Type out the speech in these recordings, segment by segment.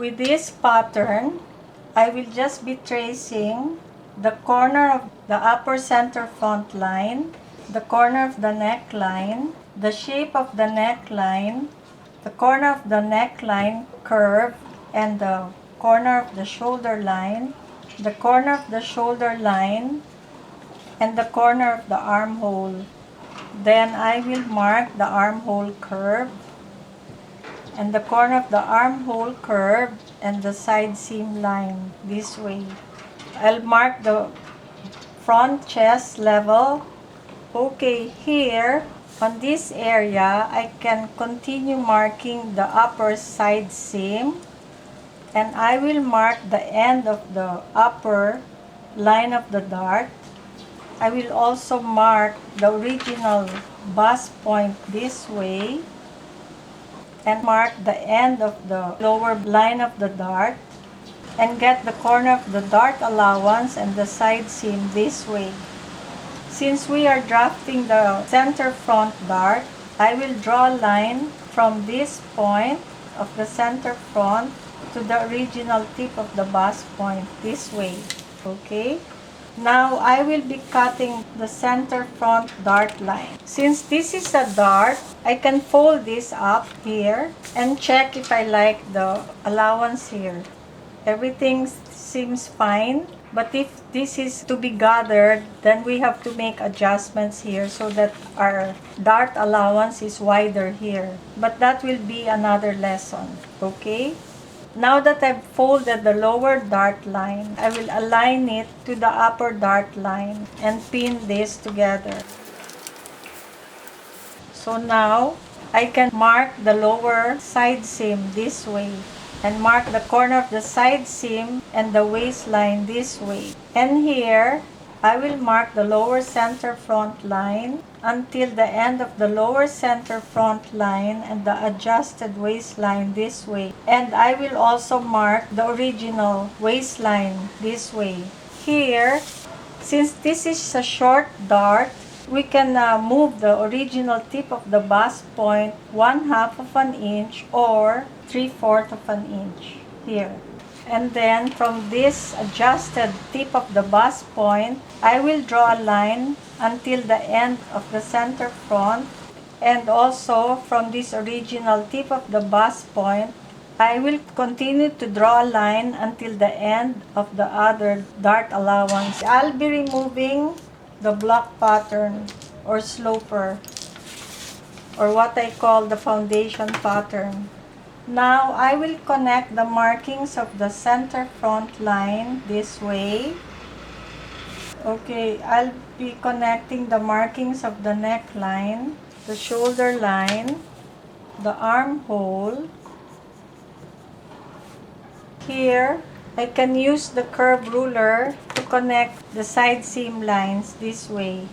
With this pattern, I will just be tracing the corner of the upper center front line, the corner of the neckline, the shape of the neckline, the corner of the neckline curve, and the corner of the shoulder line, the corner of the shoulder line, and the corner of the armhole. Then I will mark the armhole curve, and the corner of the armhole curve, and the side seam line this way. I'll mark the front chest level. Okay, here on this area, I can continue marking the upper side seam, and I will mark the end of the upper line of the dart. I will also mark the original bust point this way, and mark the end of the lower line of the dart, and get the corner of the dart allowance and the side seam this way. Since we are drafting the center front dart, I will draw a line from this point of the center front to the original tip of the bust point this way. Okay? Now I will be cutting the center front dart line. Since this is a dart, I can fold this up here and check if I like the allowance here. Everything seems fine, but if this is to be gathered, then we have to make adjustments here so that our dart allowance is wider here. But that will be another lesson, okay? Now that I've folded the lower dart line, I will align it to the upper dart line and pin this together. So now, I can mark the lower side seam this way, and mark the corner of the side seam and the waistline this way. And here, I will mark the lower center front line until the end of the lower center front line and the adjusted waistline this way. And I will also mark the original waistline this way. Here, since this is a short dart, we can move the original tip of the bust point 1/2 of an inch or 3/4 of an inch here. And then from this adjusted tip of the bust point, I will draw a line until the end of the center front, and also from this original tip of the bust point, I will continue to draw a line until the end of the other dart allowance. I'll be removing the block pattern or sloper, or what I call the foundation pattern. Now, I will connect the markings of the center front line this way. Okay, I'll be connecting the markings of the neckline, the shoulder line, the armhole. Here, I can use the curve ruler to connect the side seam lines this way.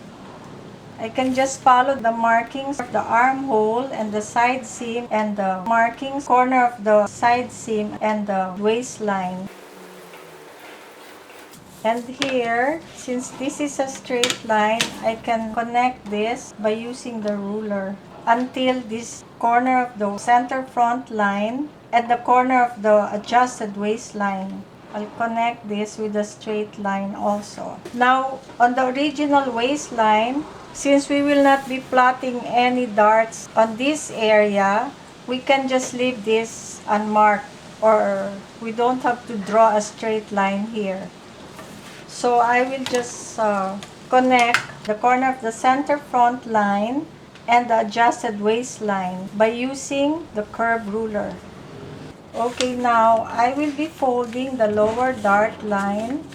I can just follow the markings of the armhole and the side seam and the markings corner of the side seam and the waistline. And here, since this is a straight line, I can connect this by using the ruler until this corner of the center front line and the corner of the adjusted waistline. I'll connect this with a straight line also. Now, on the original waistline, since we will not be plotting any darts on this area, we can just leave this unmarked, or we don't have to draw a straight line here. So I will just connect the corner of the center front line and the adjusted waistline by using the curve ruler. Okay, now I will be folding the lower dart line,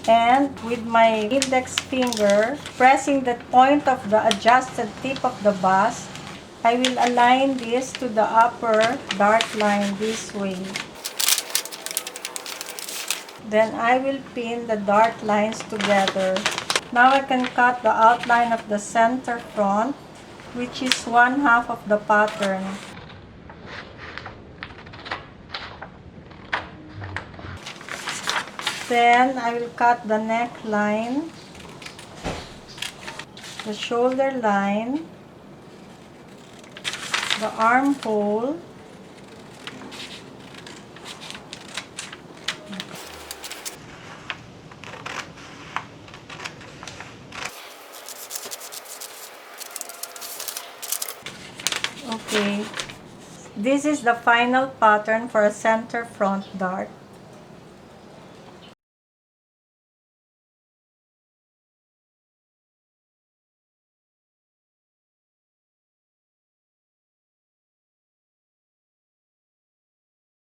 and with my index finger, pressing the point of the adjusted tip of the bust, I will align this to the upper dart line this way. Then I will pin the dart lines together. Now I can cut the outline of the center front, which is 1/2 of the pattern. Then I will cut the neckline, the shoulder line, the armhole, Okay. This is the final pattern for a center front dart.